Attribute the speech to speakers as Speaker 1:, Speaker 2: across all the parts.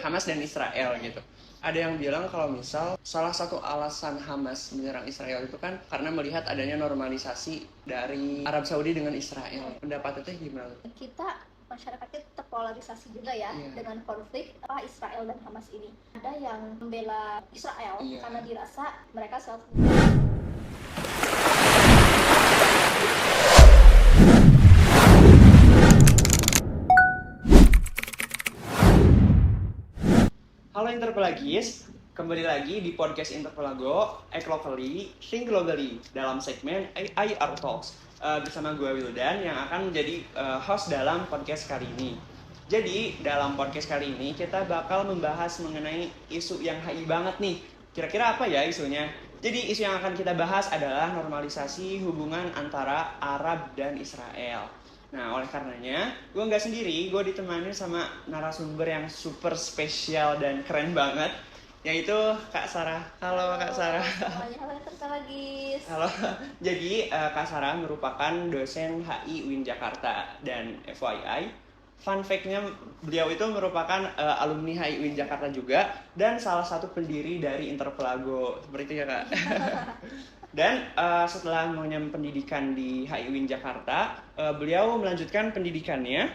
Speaker 1: Hamas dan Israel gitu. Ada yang bilang kalau misal salah satu alasan Hamas menyerang Israel itu kan karena melihat adanya normalisasi dari Arab Saudi dengan Israel. Pendapat itu gimana?
Speaker 2: Kita masyarakat kita terpolarisasi juga ya dengan konflik Israel dan Hamas ini. Ada yang membela Israel karena dirasa mereka self.
Speaker 1: Halo Interpelagis, kembali lagi di podcast Interpelago, Act Locally, Think Globally dalam segmen IR Talks bersama gue Wildan yang akan menjadi host dalam podcast kali ini. Jadi dalam podcast kali ini kita bakal membahas mengenai isu yang HI banget nih. Kira-kira apa ya isunya? Jadi isu yang akan kita bahas adalah normalisasi hubungan antara Arab dan Israel. Nah, oleh karenanya, gue nggak sendiri, gue ditemani sama narasumber yang super spesial dan keren banget, yaitu Kak Sarah. Halo Kak Sarah.
Speaker 2: Halo Interpelagis.
Speaker 1: Halo. Jadi Kak Sarah merupakan dosen HI UIN Jakarta dan FYI, fun fact-nya beliau itu merupakan alumni HI UIN Jakarta juga dan salah satu pendiri dari Interpelago. Seperti itu ya Kak. Dan setelah mengenyam pendidikan di HI UIN Jakarta, beliau melanjutkan pendidikannya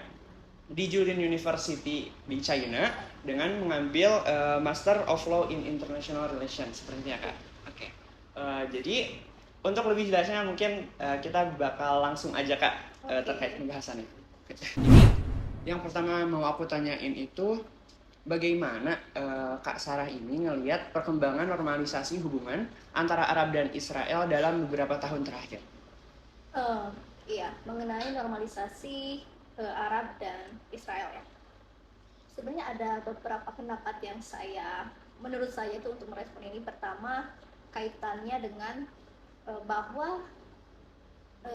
Speaker 1: di Juilliard University di China dengan mengambil Master of Law in International Relations, sepertinya Kak. Oke. Jadi untuk lebih jelasnya mungkin kita bakal langsung aja Kak terkait pembahasannya. Jadi yang pertama mau aku tanyain itu bagaimana Kak Sarah ini ngelihat perkembangan normalisasi hubungan antara Arab dan Israel dalam beberapa tahun terakhir?
Speaker 2: Iya, mengenai normalisasi Arab dan Israel ya. Sebenarnya ada beberapa pendapat yang menurut saya itu untuk merespon ini. Pertama, kaitannya dengan bahwa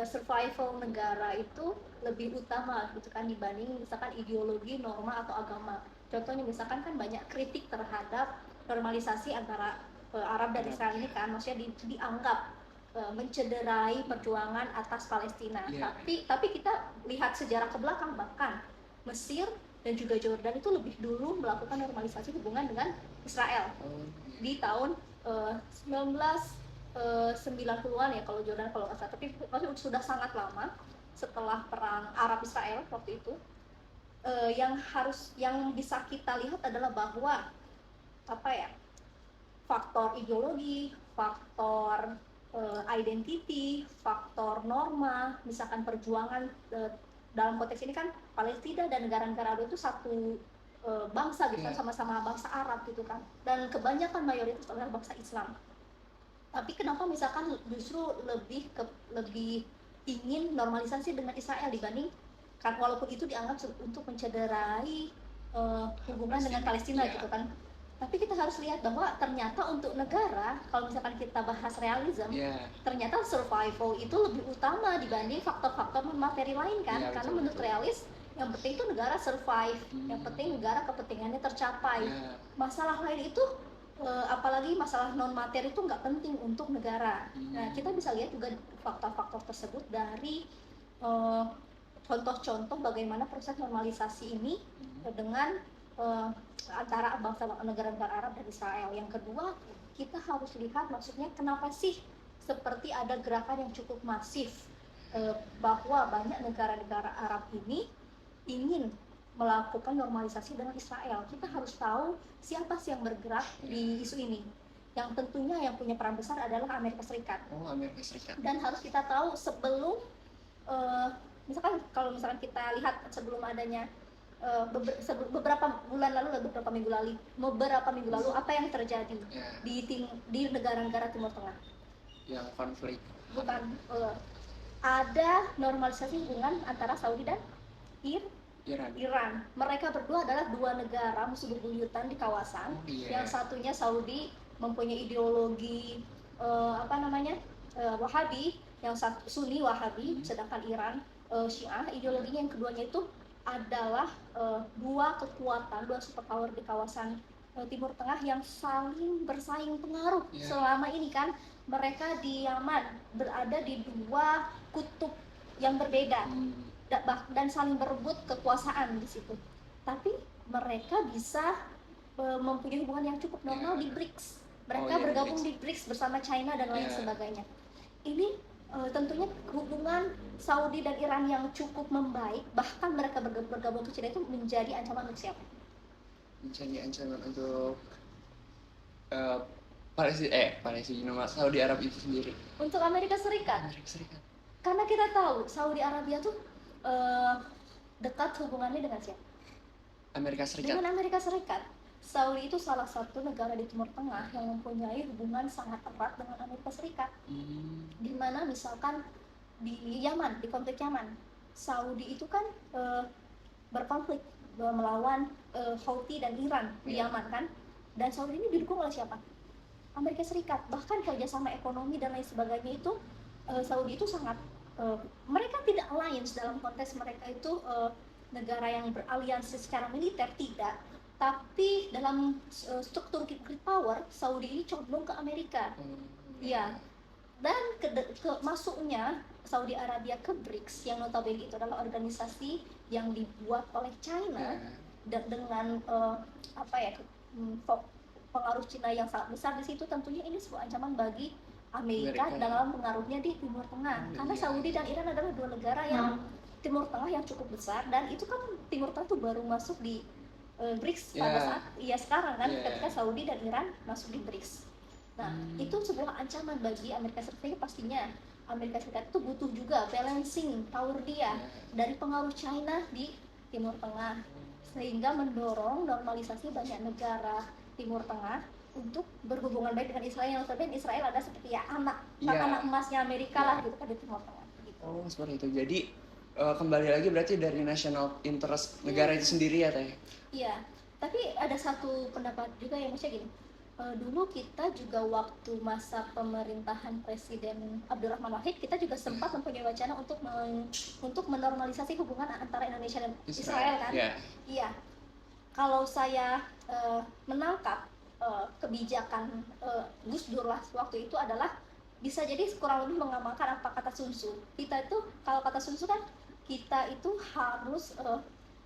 Speaker 2: survival negara itu lebih utama gitu kan dibanding misalkan ideologi, norma atau agama. Contohnya misalkan kan banyak kritik terhadap normalisasi antara Arab dan Israel ini kan, maksudnya dianggap mencederai perjuangan atas Palestina. Tapi kita lihat sejarah ke belakang, bahkan Mesir dan juga Jordan itu lebih dulu melakukan normalisasi hubungan dengan Israel di tahun 1990-an ya kalau Jordan kalau nggak salah, tapi sudah sangat lama setelah perang Arab Israel waktu itu. Yang bisa kita lihat adalah bahwa faktor ideologi, faktor identity, faktor norma, misalkan perjuangan dalam konteks ini kan Palestina dan negara-negara Arab itu satu bangsa gitu kan, sama-sama bangsa Arab gitu kan, dan kebanyakan mayoritas adalah bangsa Islam. Tapi kenapa misalkan justru lebih ingin normalisasi dengan Israel dibanding kan, walaupun itu dianggap untuk mencederai hubungan dengan Palestina gitu kan. Tapi kita harus lihat bahwa ternyata untuk negara, kalau misalkan kita bahas realism, ternyata survival itu lebih utama dibanding faktor-faktor materi lain kan. Karena menurut realis, yang penting itu negara survive, yang penting negara kepentingannya tercapai. Masalah lain itu apalagi masalah non materi itu nggak penting untuk negara. Nah, kita bisa lihat juga faktor-faktor tersebut dari contoh-contoh bagaimana proses normalisasi ini dengan antara bangsa negara-negara Arab dan Israel. Yang kedua, kita harus lihat maksudnya kenapa sih seperti ada gerakan yang cukup masif bahwa banyak negara-negara Arab ini ingin melakukan normalisasi dengan Israel. Kita harus tahu siapa sih yang bergerak di isu ini. Yang tentunya yang punya peran besar adalah Amerika Serikat.
Speaker 1: Amerika Serikat.
Speaker 2: Dan harus kita tahu sebelum misalkan kalau misalkan kita lihat sebelum adanya beberapa minggu lalu apa yang terjadi di negara-negara Timur Tengah
Speaker 1: yang konflik.
Speaker 2: Bukan ada normalisasi hubungan antara Saudi dan Iran. Mereka berdua adalah dua negara musuh bebuyutan di kawasan. Yang satunya Saudi mempunyai ideologi Wahabi, yang satu Sunni Wahabi, sedangkan Iran Syiah. Ideologinya yang keduanya itu adalah dua superpower di kawasan Timur Tengah yang saling bersaing pengaruh selama ini kan. Mereka di Yaman berada di dua kutub yang berbeda dan saling berebut kekuasaan di situ. Tapi mereka bisa mempunyai hubungan yang cukup normal di BRICS. Mereka bergabung di BRICS bersama China dan lain sebagainya. Ini tentunya hubungan Saudi dan Iran yang cukup membaik, bahkan mereka bergabung ke China itu menjadi ancaman untuk siapa? Menjadi ancaman untuk Palestina, Saudi Arabia itu sendiri. Untuk Amerika Serikat. Karena kita tahu Saudi Arabia tuh dekat hubungannya dengan siapa? Amerika Serikat. Dengan Amerika Serikat. Saudi itu salah satu negara di Timur Tengah yang mempunyai hubungan sangat erat dengan Amerika Serikat. Di mana misalkan di Yaman, di konflik Yaman, Saudi itu kan berkonflik melawan Houthi dan Iran di Yaman kan, dan Saudi ini didukung oleh siapa? Amerika Serikat. Bahkan kerjasama ekonomi dan lain sebagainya itu Saudi itu sangat mereka tidak alliance dalam konteks mereka itu negara yang beraliansi secara militer, tidak. Tapi dalam struktur great power, Saudi ini condong ke Amerika. Ya. Dan masuknya Saudi Arabia ke BRICS yang notabene itu adalah organisasi yang dibuat oleh China dan dengan pengaruh Cina yang sangat besar di situ, tentunya ini sebuah ancaman bagi Amerika dalam pengaruhnya di Timur Tengah. Karena Saudi dan Iran adalah dua negara yang Timur Tengah yang cukup besar, dan itu kan Timur Tengah itu baru masuk di BRICS pada saat sekarang kan, ketika Saudi dan Iran masuk di BRICS. Nah, itu sebuah ancaman bagi Amerika Serikat. Pastinya Amerika Serikat itu butuh juga balancing power dia dari pengaruh China di Timur Tengah, sehingga mendorong normalisasi banyak negara Timur Tengah untuk berhubungan baik dengan Israel. Yang notabene Israel ada seperti anak emasnya Amerika lah gitu kan di Timur Tengah gitu. Oh, seperti itu. Jadi kembali lagi berarti dari national interest negara itu sendiri ya Teh? Iya, tapi ada satu pendapat juga yang maksudnya gini, dulu kita juga waktu masa pemerintahan Presiden Abdurrahman Wahid, kita juga sempat mempunyai wacana untuk menormalisasi hubungan antara Indonesia dan Israel kan? Iya. Kalau saya menangkap kebijakan Gus Dur lah waktu itu adalah bisa jadi kurang lebih mengamalkan apa kata Sun Tzu. Kita itu, kalau kata Sun Tzu kan, kita itu harus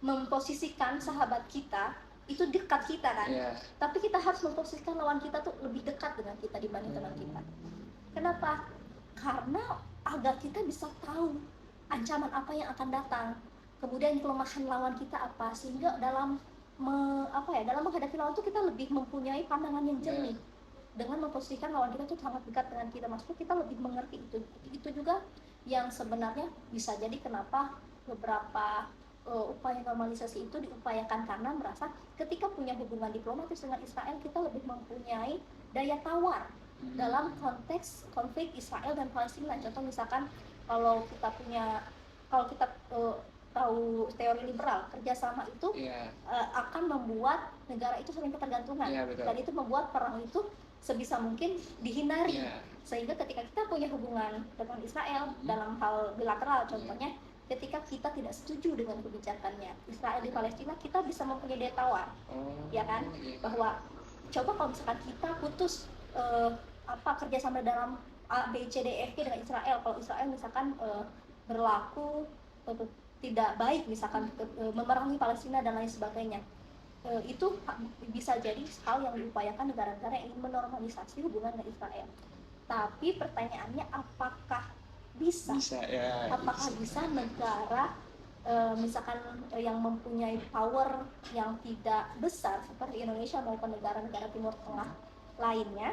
Speaker 2: memposisikan sahabat kita itu dekat kita kan, tapi kita harus memposisikan lawan kita tuh lebih dekat dengan kita dibanding teman kita. Kenapa? Karena agar kita bisa tahu ancaman apa yang akan datang, kemudian kelemahan lawan kita apa, sehingga dalam dalam menghadapi lawan itu kita lebih mempunyai pandangan yang jernih. Dengan memposisikan lawan kita tuh sangat dekat dengan kita, maksudnya kita lebih mengerti itu. Itu juga yang sebenarnya bisa jadi kenapa beberapa upaya normalisasi itu diupayakan, karena merasa ketika punya hubungan diplomatis dengan Israel, kita lebih mempunyai daya tawar dalam konteks konflik Israel dan Palestina. Contoh misalkan kalau kita tahu teori liberal, kerjasama itu akan membuat negara itu saling ketergantungan, dan itu membuat perang itu sebisa mungkin dihindari. Sehingga ketika kita punya hubungan dengan Israel dalam hal bilateral, contohnya ketika kita tidak setuju dengan kebijakannya Israel di Palestina, kita bisa mempunyai daya tawar, ya kan? Bahwa coba kalau misalkan kita putus kerjasama dalam A, B, C, D, F, G dengan Israel, kalau Israel misalkan berlaku tidak baik, misalkan memerangi Palestina dan lain sebagainya, itu bisa jadi hal yang diupayakan negara-negara yang ingin menormalisasi hubungan dengan Israel. Tapi pertanyaannya, apakah bisa apakah bisa negara misalkan yang mempunyai power yang tidak besar seperti Indonesia maupun negara-negara Timur Tengah lainnya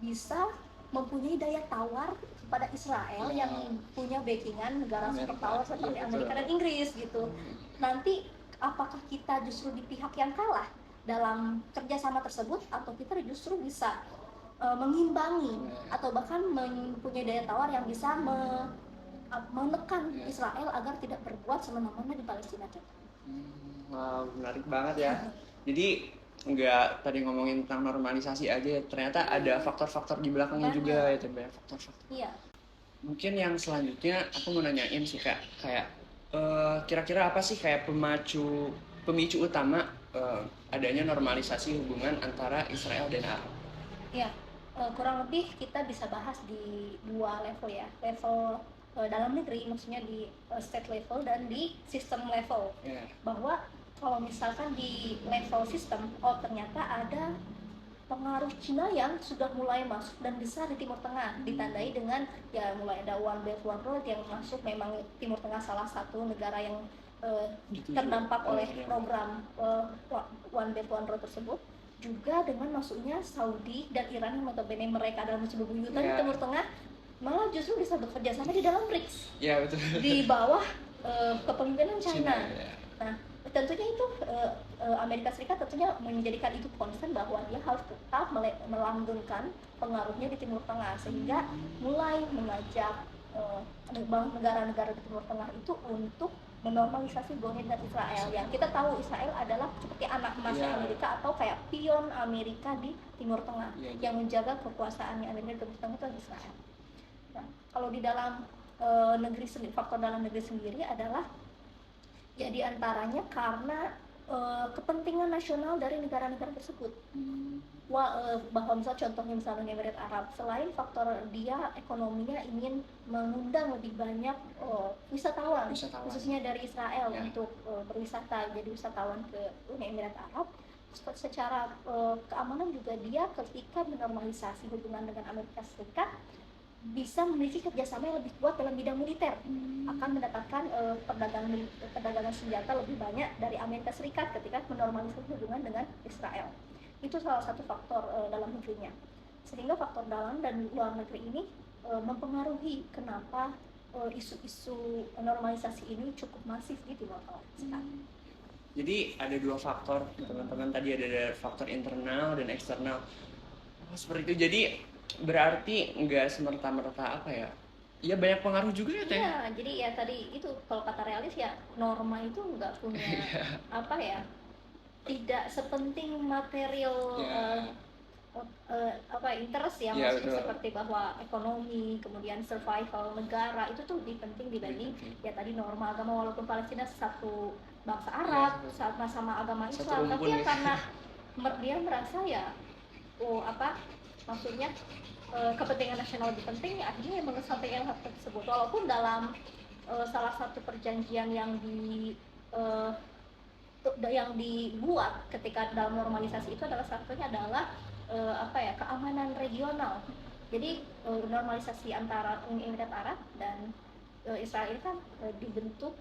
Speaker 2: bisa mempunyai daya tawar pada Israel yang punya backingan negara superpower seperti Amerika dan Inggris gitu. Nanti apakah kita justru di pihak yang kalah dalam kerjasama tersebut, atau kita justru bisa mengimbangi atau bahkan mempunyai daya tawar yang bisa menekan Israel agar tidak berbuat semena-mena di Palestina. Wow, menarik banget ya. Jadi nggak tadi ngomongin tentang normalisasi aja, ternyata ada faktor-faktor di belakangnya juga ya, banyak faktor-faktor. Iya. Mungkin yang selanjutnya aku mau nanyain sih kayak kira-kira apa sih kayak pemicu utama adanya normalisasi hubungan antara Israel dan Arab? Iya. Kurang lebih kita bisa bahas di dua level ya, level dalam negeri, maksudnya di state level dan di system level. Bahwa kalau misalkan di level sistem, oh ternyata ada pengaruh Cina yang sudah mulai masuk dan besar di Timur Tengah, ditandai dengan ya mulai ada One Belt One Road yang masuk. Memang Timur Tengah salah satu negara yang terdampak oleh program One Belt One Road tersebut, juga dengan masuknya Saudi dan Iran yang notabene mereka dalam musuh bebuyutan di Timur Tengah, malah justru bisa bekerja sama di dalam BRICS.
Speaker 1: Betul.
Speaker 2: Di bawah kepemimpinan China. Nah, tentunya itu Amerika Serikat tentunya menjadikan itu concern bahwa dia harus tetap melanggengkan pengaruhnya di Timur Tengah, sehingga mulai mengajak negara-negara di Timur Tengah itu untuk menormalisasi hubungan dan Israel, yang kita tahu Israel adalah seperti anak emasnya Amerika atau kayak pion Amerika di Timur Tengah, yang menjaga kekuasaannya Amerika di Timur Tengah itu Israel. Nah, kalau di dalam negeri sendiri, faktor dalam negeri sendiri adalah ya diantaranya karena kepentingan nasional dari negara-negara tersebut. Bahwa misalnya contohnya misalnya Emirat Arab, selain faktor dia ekonominya ingin mengundang lebih banyak wisatawan, khususnya dari Israel untuk berwisata, jadi wisatawan ke Uni Emirat Arab. Secara keamanan juga dia ketika menormalisasi hubungan dengan Amerika Serikat bisa memiliki kerjasama yang lebih kuat dalam bidang militer, akan mendapatkan perdagangan senjata lebih banyak dari Amerika Serikat ketika menormalisasi hubungan dengan Israel. Itu salah satu faktor dalam negerinya. Sehingga faktor dalam dan luar negeri ini mempengaruhi kenapa isu-isu normalisasi ini cukup masif di Timur Tengah sekarang.
Speaker 1: Jadi ada dua faktor, teman-teman. Tadi ada faktor internal dan eksternal. Seperti itu. Jadi berarti nggak semerta-merta apa ya? Ya banyak pengaruh juga ya Teh.
Speaker 2: Iya, jadi ya tadi itu kalau kata realis ya, norma itu nggak punya apa ya, tidak sepenting material interest ya, maksudnya seperti bahwa ekonomi, kemudian survival negara itu tuh lebih penting dibanding ya tadi norma agama. Walaupun Palestina satu bangsa Arab, sama agama Islam, tapi ya karena dia merasa ya maksudnya kepentingan nasional lebih penting, ya akhirnya yang mengesampingkan hal tersebut. Walaupun dalam salah satu perjanjian yang dibuat ketika dalam normalisasi itu adalah satunya adalah keamanan regional. Jadi normalisasi antara Uni Emirat Arab dan Israel ini kan dibentuk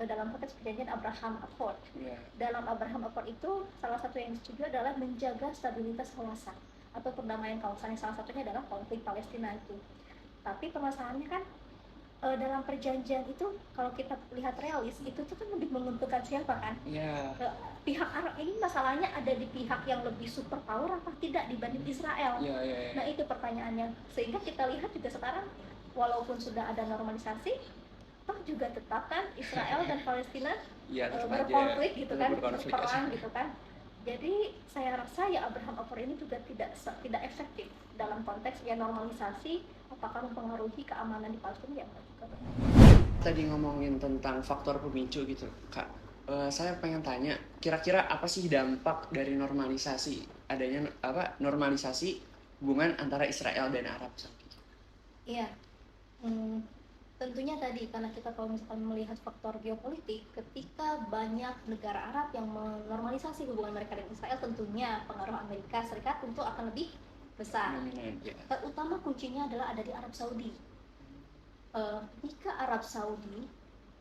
Speaker 2: dalam konteks perjanjian Abraham Accord. Dalam Abraham Accord itu salah satu yang disetujui adalah menjaga stabilitas kawasan atau perdamaian kawasan, yang salah satunya adalah konflik Palestina itu. Tapi permasalahannya kan dalam perjanjian itu kalau kita lihat realis itu tuh kan lebih menguntungkan siapa kan? Pihak Arab ini masalahnya ada di pihak yang lebih superpower apa tidak dibanding Israel. Nah itu pertanyaannya, sehingga kita lihat juga sekarang walaupun sudah ada normalisasi, toh juga tetap kan Israel dan Palestina berkonflik gitu kan, berperang gitu kan. Jadi saya rasa ya Abraham Accord ini juga tidak efektif dalam konteks ya normalisasi, apakah mempengaruhi keamanan di Palestina ya.
Speaker 1: Tadi ngomongin tentang faktor pemicu gitu Kak, saya pengen tanya kira-kira apa sih dampak dari adanya normalisasi hubungan antara Israel dan Arab Saudi?
Speaker 2: Iya, tentunya tadi karena kita kalau misalkan melihat faktor geopolitik, ketika banyak negara Arab yang menormalisasi hubungan mereka dengan Israel, tentunya pengaruh Amerika Serikat tentu akan lebih besar. Terutama kuncinya adalah ada di Arab Saudi. Jika Arab Saudi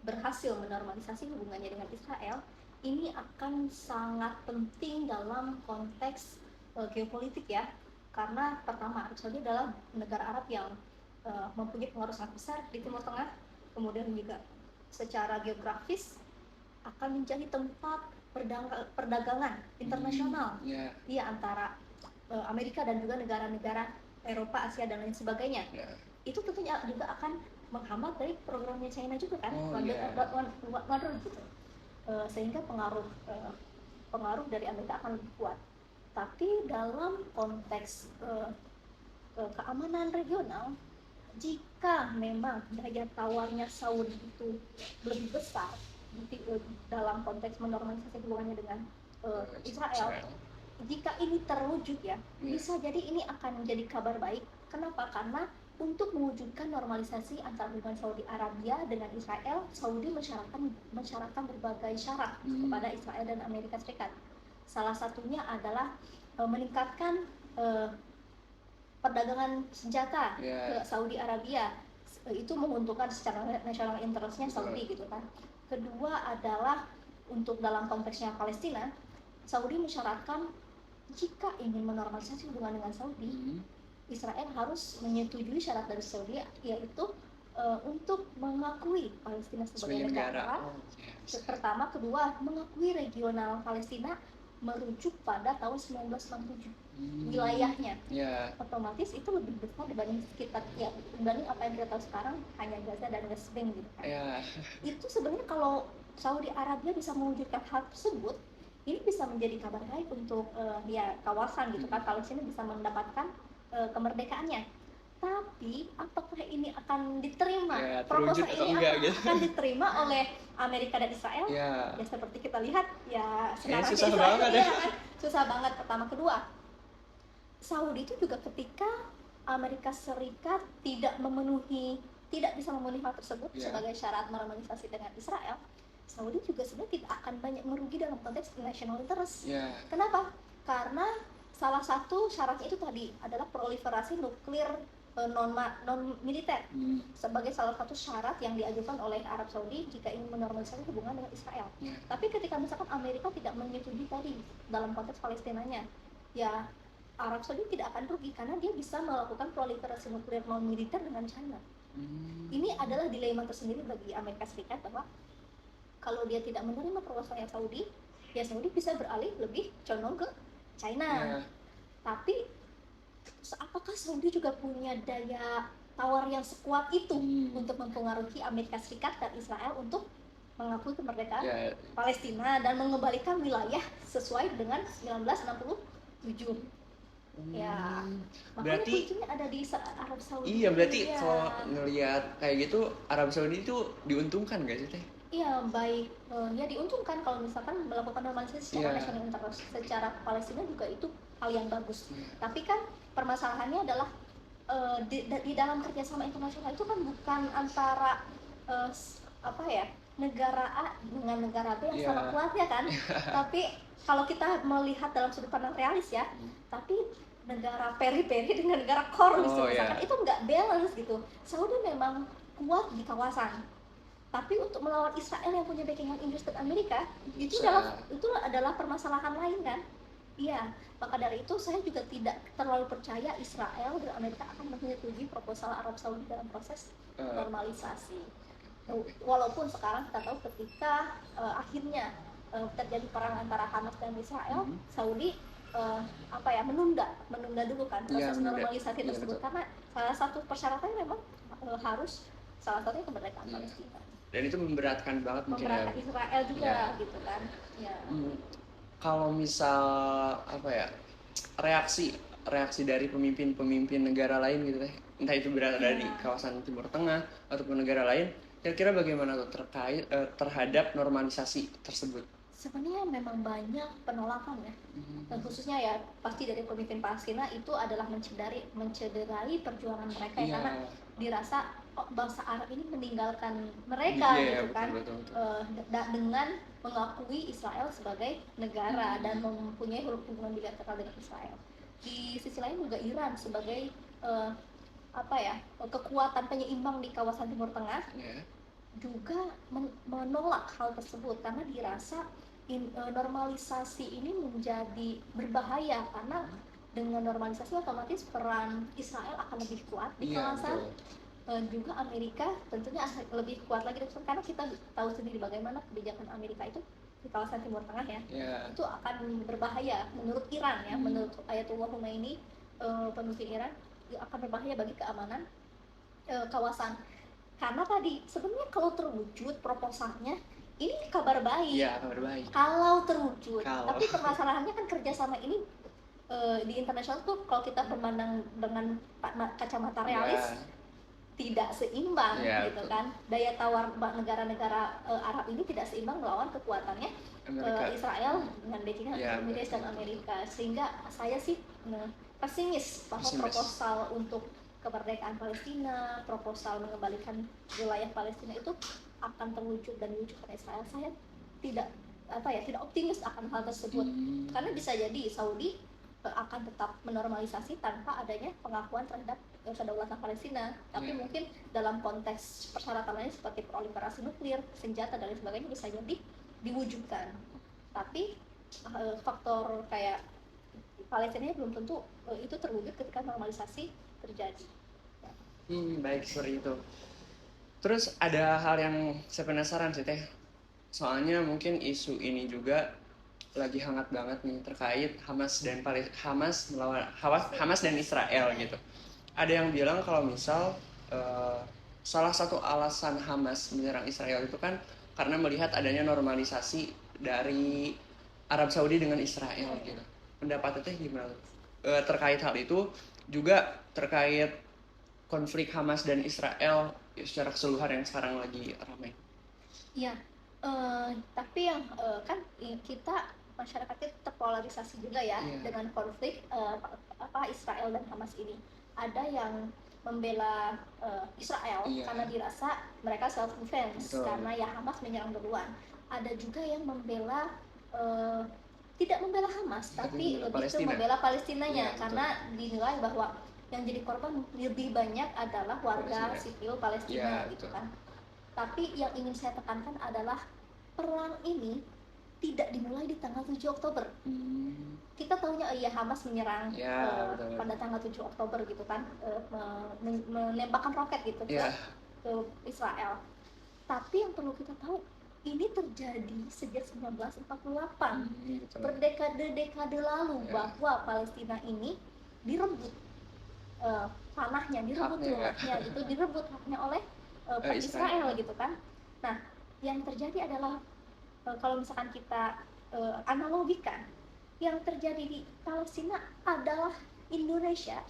Speaker 2: berhasil menormalisasi hubungannya dengan Israel, ini akan sangat penting dalam konteks geopolitik ya, karena pertama Arab Saudi adalah negara Arab yang mempunyai pengaruh sangat besar di Timur Tengah, kemudian juga secara geografis akan menjadi tempat perdagangan internasional antara Amerika dan juga negara-negara Eropa, Asia dan lain sebagainya. Itu tentunya juga akan menghambat dari programnya China juga kan, One Road gitu. Sehingga pengaruh dari Amerika akan lebih kuat. Tapi dalam konteks keamanan regional, jika memang daya tawarnya Saudi itu lebih besar dalam konteks menormalisasi hubungannya dengan Israel, jika ini terwujud ya, bisa jadi ini akan menjadi kabar baik. Kenapa? Karena Untuk mewujudkan normalisasi antara hubungan Saudi Arabia dengan Israel, Saudi mensyaratkan berbagai syarat kepada Israel dan Amerika Serikat. Salah satunya adalah meningkatkan perdagangan senjata ke Saudi Arabia. Itu menguntungkan secara national interest-nya Saudi gitu kan. Kedua adalah untuk dalam konteksnya Palestina, Saudi mensyaratkan jika ingin menormalisasi hubungan dengan Saudi, Israel harus menyetujui syarat dari Saudi, yaitu untuk mengakui Palestina sebagai negara. Pertama, kedua, mengakui regional Palestina merujuk pada tahun 1967 wilayahnya. Otomatis itu lebih besar dibanding dibanding apa yang kita tahu sekarang hanya Gaza dan West Bank gitu kan. Itu sebenarnya kalau Saudi Arabia bisa mewujudkan hal tersebut, ini bisa menjadi kabar baik untuk kawasan gitu kan. Palestina bisa mendapatkan kemerdekaannya. Tapi apakah ini akan diterima? Proposal ini akan diterima oleh Amerika dan Israel? Ya seperti kita lihat ya sekarang
Speaker 1: susah banget ya.
Speaker 2: Susah banget. Pertama, kedua, Saudi itu juga ketika Amerika Serikat tidak bisa memenuhi hal tersebut sebagai syarat normalisasi dengan Israel, Saudi juga sebenarnya tidak akan banyak merugi dalam konteks national interest. Kenapa? Karena salah satu syaratnya itu tadi adalah proliferasi nuklir non militer sebagai salah satu syarat yang diajukan oleh Arab Saudi jika ingin menormalisasi hubungan dengan Israel. Tapi ketika misalkan Amerika tidak menyetujui tadi dalam konteks Palestinanya, ya Arab Saudi tidak akan rugi karena dia bisa melakukan proliferasi nuklir non militer dengan China. Ini adalah dilema tersendiri bagi Amerika Serikat bahwa kalau dia tidak menerima proposalnya Saudi, ya Saudi bisa beralih lebih condong ke China. Tapi apakah Saudi juga punya daya tawar yang sekuat itu untuk mempengaruhi Amerika Serikat dan Israel untuk mengakui kemerdekaan Palestina dan mengembalikan wilayah sesuai dengan 1967? Ya, makanya kuncinya ada di Arab Saudi.
Speaker 1: Iya, berarti kalau ngelihat kayak gitu Arab Saudi itu diuntungkan nggak sih Teh?
Speaker 2: Iya, baik. Ya diuntungkan kalau misalkan melakukan normalisasi secara national interest. Secara Palestina juga itu hal yang bagus. Tapi kan permasalahannya adalah di dalam kerjasama internasional itu kan bukan antara negara A dengan negara B yang sama kuatnya kan. Tapi kalau kita melihat dalam sudut pandang realis ya, tapi negara periperi dengan negara core misalkan itu nggak balance gitu. Saudi memang kuat di kawasan, tapi untuk melawan Israel yang punya backingan Inggris dan Amerika itu adalah permasalahan lain kan. Iya, maka dari itu saya juga tidak terlalu percaya Israel dan Amerika akan menyetujui proposal Arab Saudi dalam proses normalisasi. Walaupun sekarang kita tahu ketika akhirnya terjadi perang antara Hamas dan Israel, Saudi menunda dulu kan proses normalisasi tersebut karena salah satu persyaratannya memang harus salah satunya kemerdekaan Palestina.
Speaker 1: Dan itu memberatkan banget mungkin ya.
Speaker 2: Israel juga gitu kan.
Speaker 1: Kalau misal reaksi dari pemimpin negara lain gitu Teh, entah itu berada di kawasan Timur Tengah ataupun negara lain, kira-kira bagaimana tuh terkait terhadap normalisasi tersebut?
Speaker 2: Sebenarnya memang banyak penolakan ya, dan khususnya ya pasti dari pemimpin Palestina itu adalah mencederai perjuangan mereka ya, karena dirasa bangsa Arab ini meninggalkan mereka gitu kan, betul. Dengan mengakui Israel sebagai negara dan mempunyai hubungan bilateral dengan Israel. Di sisi lain juga Iran sebagai kekuatan penyeimbang di kawasan Timur Tengah juga menolak hal tersebut karena dirasa normalisasi ini menjadi berbahaya karena dengan normalisasi otomatis peran Israel akan lebih kuat di kawasan. Juga Amerika tentunya lebih kuat lagi karena kita tahu sendiri bagaimana kebijakan Amerika itu di kawasan Timur Tengah ya. Itu akan berbahaya menurut Iran ya, menurut Ayatollah Khomeini, pemimpin Iran, akan berbahaya bagi keamanan kawasan. Karena tadi sebenarnya kalau terwujud proposalnya ini kabar baik.
Speaker 1: Iya, kabar baik.
Speaker 2: Kalau terwujud. Tapi permasalahannya kan kerjasama ini di internasional tuh kalau kita memandang dengan kacamata realis tidak seimbang gitu kan. Daya tawar negara-negara Arab ini tidak seimbang melawan kekuatannya Israel dengan backingan Inggris dan Amerika. Sehingga saya sih pesimis bahwa proposal untuk kemerdekaan Palestina, proposal mengembalikan wilayah Palestina itu akan terwujud dan diwujudkan Israel. Saya tidak tidak optimis akan hal tersebut, karena bisa jadi Saudi akan tetap menormalisasi tanpa adanya pengakuan terhadap kedaulatan Palestina. Tapi mungkin dalam konteks persyaratan lain seperti proliferasi nuklir, senjata dan lain sebagainya bisa jadi diwujudkan. Tapi faktor kayak Palestina belum tentu itu terwujud ketika normalisasi terjadi.
Speaker 1: Baik, seperti itu. Terus ada hal yang saya penasaran sih Teh. Soalnya mungkin isu ini juga lagi hangat banget nih terkait Hamas dan Israel gitu. Ada yang bilang kalau misal salah satu alasan Hamas menyerang Israel itu kan karena melihat adanya normalisasi dari Arab Saudi dengan Israel gitu. Pendapat Teteh gimana terkait hal itu, juga terkait konflik Hamas dan Israel secara keseluruhan yang sekarang lagi ramai?
Speaker 2: Iya, tapi yang kan kita masyarakatnya terpolarisasi juga ya dengan konflik Israel dan Hamas ini. Ada yang membela Israel karena dirasa mereka self defense karena ya Hamas menyerang duluan. Ada juga yang membela tidak membela Hamas tapi lebih ke membela Palestinanya karena dinilai bahwa yang jadi korban lebih banyak adalah warga sipil Palestina gitu kan. Tapi yang ingin saya tekankan adalah perang ini tidak dimulai di tanggal 7 Oktober. Kita tahunya Hamas menyerang pada tanggal 7 Oktober gitu kan, menembakkan roket gitu ke Israel. Tapi yang perlu kita tahu, ini terjadi sejak 1948, berdekade-dekade lalu, bahwa Palestina ini direbut tanahnya, direbut rumahnya, itu direbut haknya oleh Israel gitu kan. Nah, yang terjadi adalah kalau misalkan kita analogikan, yang terjadi di Palestina adalah Indonesia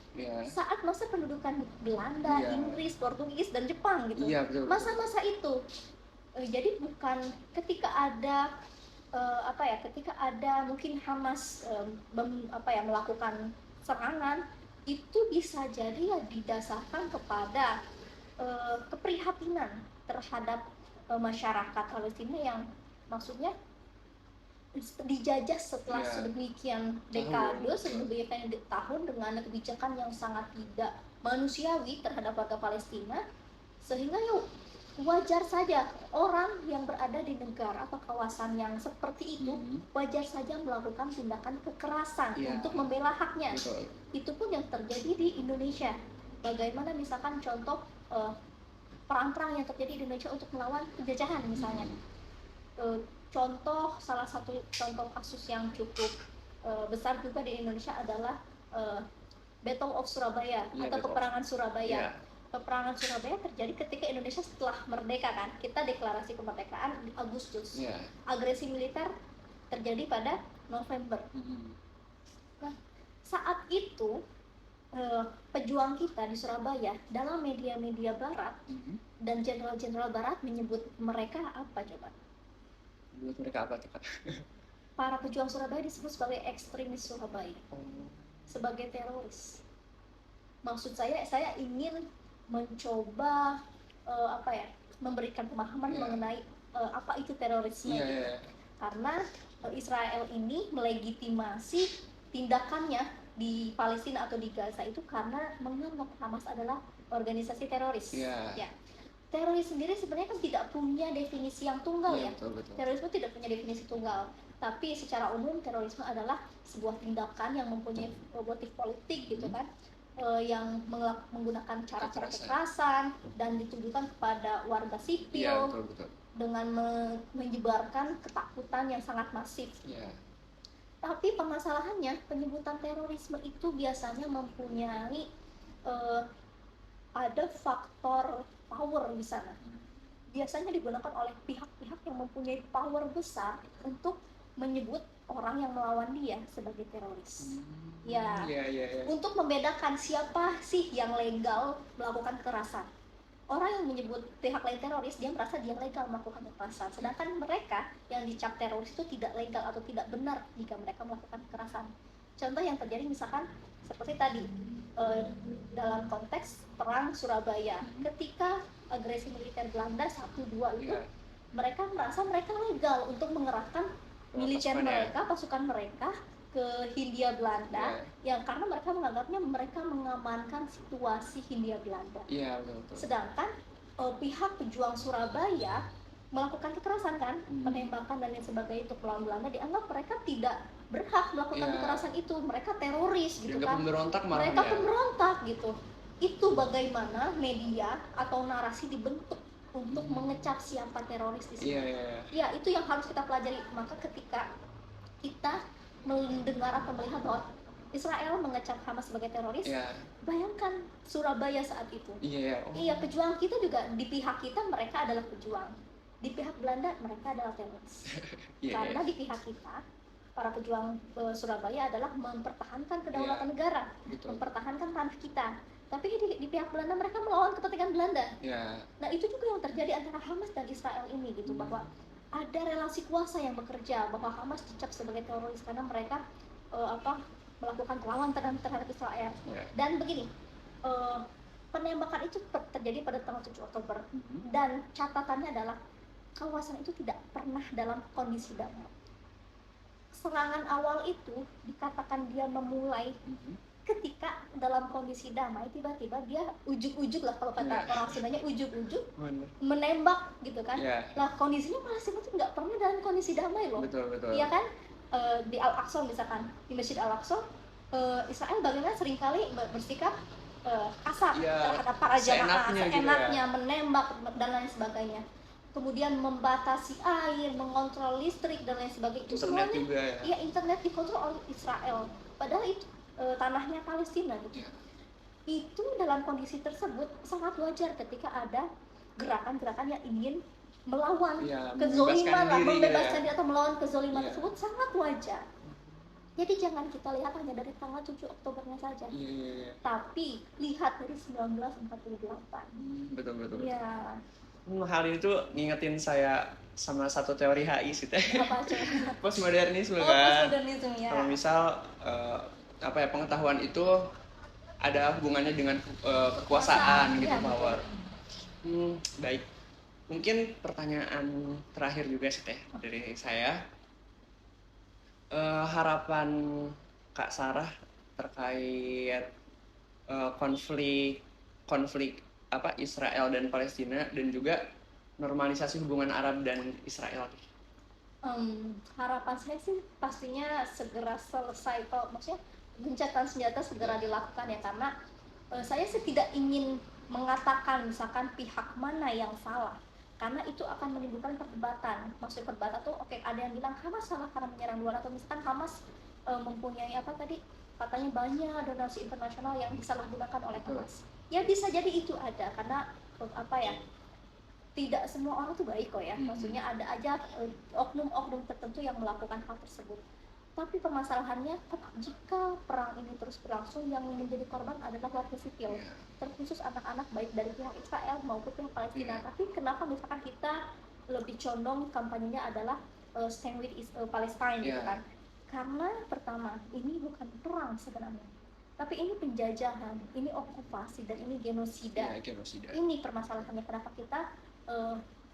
Speaker 2: saat masa pendudukan Belanda, Inggris, Portugis dan Jepang gitu. Masa-masa itu. Jadi bukan ketika ada ketika ada mungkin Hamas melakukan serangan, itu bisa jadi ya didasarkan kepada keprihatinan terhadap masyarakat Palestina yang maksudnya dijajah setelah sedemikian dekade, sedemikian tahun dengan kebijakan yang sangat tidak manusiawi terhadap warga Palestina, sehingga ya wajar saja orang yang berada di negara atau kawasan yang seperti itu wajar saja melakukan tindakan kekerasan untuk membela haknya. Itu pun yang terjadi di Indonesia. Bagaimana misalkan contoh perang-perang yang terjadi di Indonesia untuk melawan penjajahan misalnya. Salah satu contoh kasus yang cukup besar juga di Indonesia adalah Battle of Surabaya atau Peperangan Surabaya. Peperangan Surabaya terjadi ketika Indonesia setelah merdeka kan. Kita deklarasi kemerdekaan di Agustus. Agresi militer terjadi pada November. Nah, saat itu pejuang kita di Surabaya dalam media-media barat dan jenderal-jenderal barat menyebut mereka apa coba?
Speaker 1: Menyebut mereka apa tuh Kak?
Speaker 2: Para pejuang Surabaya disebut sebagai ekstremis Surabaya, sebagai teroris. Maksud saya ingin mencoba memberikan pemahaman mengenai apa itu terorisme. Karena Israel ini melegitimasi tindakannya di Palestina atau di Gaza itu karena menganggap Hamas adalah organisasi teroris. Teroris sendiri sebenarnya kan tidak punya definisi yang tunggal betul. Terorisme tidak punya definisi tunggal, tapi secara umum terorisme adalah sebuah tindakan yang mempunyai motif politik gitu kan, yang menggunakan cara-cara kekerasan dan ditujukan kepada warga sipil betul. Dengan menyebarkan ketakutan yang sangat masif. Tapi permasalahannya penyebutan terorisme itu biasanya mempunyai ada faktor power di sana. Biasanya digunakan oleh pihak-pihak yang mempunyai power besar untuk menyebut orang yang melawan dia sebagai teroris. Untuk membedakan siapa sih yang legal melakukan kekerasan. Orang yang menyebut pihak lain teroris, dia merasa dia legal melakukan kekerasan. Sedangkan mereka yang dicap teroris itu tidak legal atau tidak benar jika mereka melakukan kekerasan. Contoh yang terjadi misalkan seperti tadi, eh, dalam konteks perang Surabaya. Ketika agresi militer Belanda 1-2 itu, mereka merasa mereka legal untuk mengerahkan militer mereka, pasukan mereka ke Hindia Belanda, yang karena mereka menganggapnya mereka mengamankan situasi Hindia Belanda.
Speaker 1: Betul.
Speaker 2: Sedangkan pihak pejuang Surabaya melakukan kekerasan kan, penembakan dan lain sebagainya untuk melawan Belanda, dianggap mereka tidak berhak melakukan kekerasan itu, mereka teroris gitu kan, mereka pemberontak gitu. Itu bagaimana media atau narasi dibentuk untuk mengecap siapa teroris di sini. Ya, itu yang harus kita pelajari. Maka ketika kita mendengar atau melihat bahwa Israel mengecap Hamas sebagai teroris, bayangkan Surabaya saat itu. Iya, pejuang kita juga, di pihak kita mereka adalah pejuang, di pihak Belanda mereka adalah teroris. Karena di pihak kita para pejuang Surabaya adalah mempertahankan kedaulatan negara, mempertahankan tanah kita. Tapi di pihak Belanda mereka melawan kepentingan Belanda. Nah, itu juga yang terjadi antara Hamas dan Israel ini gitu, bahwa ada relasi kuasa yang bekerja, bahwa Hamas dicap sebagai teroris karena mereka melakukan perlawanan terhadap Israel. Dan begini, penembakan itu terjadi pada tanggal 7 Oktober, dan catatannya adalah kawasan itu tidak pernah dalam kondisi damai. Serangan awal itu dikatakan dia memulai ketika dalam kondisi damai, tiba-tiba dia ujuk-ujuk lah, kalau kata orang Sundanya ujuk-ujuk menembak gitu kan. Lah kondisinya Palestina itu nggak pernah dalam kondisi damai loh.
Speaker 1: Betul.
Speaker 2: Iya kan, di Al-Aqsa misalkan, di Masjid Al-Aqsa, Israel bagaimana seringkali bersikap kasar terhadap para jamaah, seenaknya menembak dan lain sebagainya. Kemudian membatasi air, mengontrol listrik dan lain sebagainya. Itu semuanya internet dikontrol oleh Israel. Padahal itu tanahnya Palestina gitu. Itu dalam kondisi tersebut sangat wajar ketika ada gerakan-gerakan yang ingin melawan kezoliman, membebaskan diri atau melawan kezoliman tersebut, sangat wajar. Jadi jangan kita lihat hanya dari tanggal 7 Oktobernya saja, tapi lihat dari 1948.
Speaker 1: Betul. Hal ini tuh ngingetin saya sama satu teori HI sih teh.
Speaker 2: Apa aja?
Speaker 1: Postmodernisme kan.
Speaker 2: Postmodernisme ya.
Speaker 1: Kalau misal pengetahuan itu ada hubungannya dengan kekuasaan gitu, power. Baik. Mungkin pertanyaan terakhir juga sih teh dari saya. Harapan Kak Sarah terkait konflik Israel dan Palestina, dan juga normalisasi hubungan Arab dan Israel.
Speaker 2: Harapan saya sih pastinya segera selesai, kalau maksudnya gencatan senjata segera dilakukan ya, karena saya sih tidak ingin mengatakan misalkan pihak mana yang salah, karena itu akan menimbulkan perdebatan. Maksud perdebatan tuh ada yang bilang Hamas salah karena menyerang duluan, atau misalkan Hamas mempunyai katanya banyak donasi internasional yang disalahgunakan oleh Hamas. Ya bisa jadi itu ada, karena tidak semua orang tuh baik kok ya. Maksudnya ada aja oknum-oknum tertentu yang melakukan hal tersebut. Tapi permasalahannya, jika perang ini terus berlangsung, yang menjadi korban adalah warga sipil, terkhusus anak-anak, baik dari pihak Israel maupun pihak Palestina. Tapi kenapa misalkan kita lebih condong kampanyenya adalah stand with Palestine gitu kan? Karena pertama, ini bukan perang sebenarnya, tapi ini penjajahan, ini okupasi, dan ini genosida. Ini permasalahannya, kenapa kita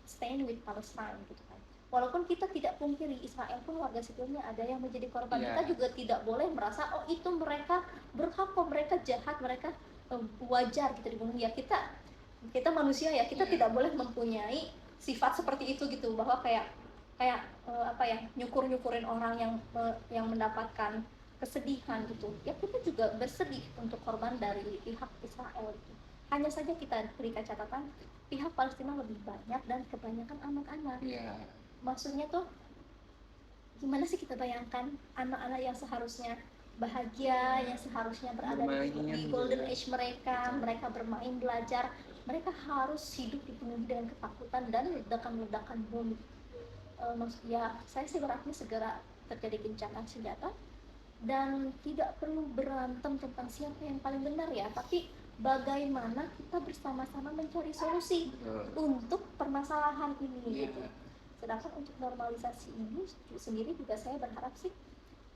Speaker 2: stand with Palestine gitu kan. Walaupun kita tidak pungkiri Israel pun warga sipilnya ada yang menjadi korban. Kita juga tidak boleh merasa itu mereka berhak kok, mereka jahat, mereka wajar gitu dibunuh. Ya kita manusia ya, kita tidak boleh mempunyai sifat seperti itu gitu, bahwa kayak nyukur-nyukurin orang yang mendapatkan kesedihan gitu. Ya kita juga bersedih untuk korban dari pihak Israel gitu. Hanya saja kita berikan catatan, pihak Palestina lebih banyak dan kebanyakan anak-anak. Maksudnya tuh gimana sih kita bayangkan anak-anak yang seharusnya bahagia, yang seharusnya berada di golden age mereka bermain, belajar, mereka harus hidup dipenuhi dengan ketakutan dan ledakan-ledakan bom. Maksudnya saya sih berarti segera terjadi gencatan senjata, dan tidak perlu berantem tentang siapa yang paling benar ya, tapi bagaimana kita bersama-sama mencari solusi untuk permasalahan ini gitu. Sedangkan untuk normalisasi ini sendiri juga saya berharap sih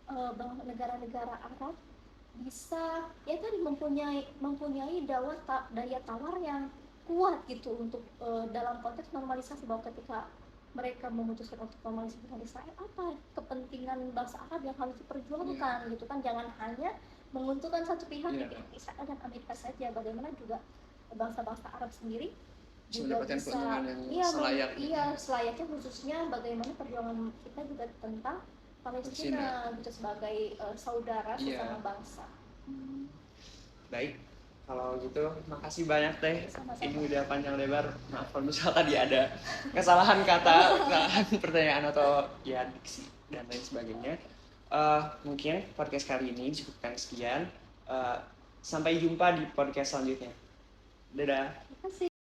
Speaker 2: bahwa negara-negara Arab bisa ya tadi mempunyai daya tawar yang kuat gitu untuk dalam konteks normalisasi, bahwa ketika mereka memutuskan untuk normalisasi Israel, apa kepentingan bangsa Arab yang harus diperjuangkan gitu kan, jangan hanya menguntungkan satu pihak gitu, Israel dan Amerika saja, bagaimana juga bangsa-bangsa Arab sendiri juga
Speaker 1: mendapatkan
Speaker 2: bisa
Speaker 1: keuntungan yang selayaknya.
Speaker 2: selayaknya, khususnya bagaimana perjuangan kita juga tentang Palestina gitu, sebagai saudara sesama bangsa.
Speaker 1: Baik, kalau gitu makasih banyak Teh.
Speaker 2: Sama-sama.
Speaker 1: Ini udah panjang lebar. Maaf kalau misal tadi ada kesalahan kata, kesalahan pertanyaan atau ya diksi dan lain sebagainya. Mungkin podcast kali ini cukupkan sekian. Sampai jumpa di podcast selanjutnya. Dadah.
Speaker 2: Terima kasih.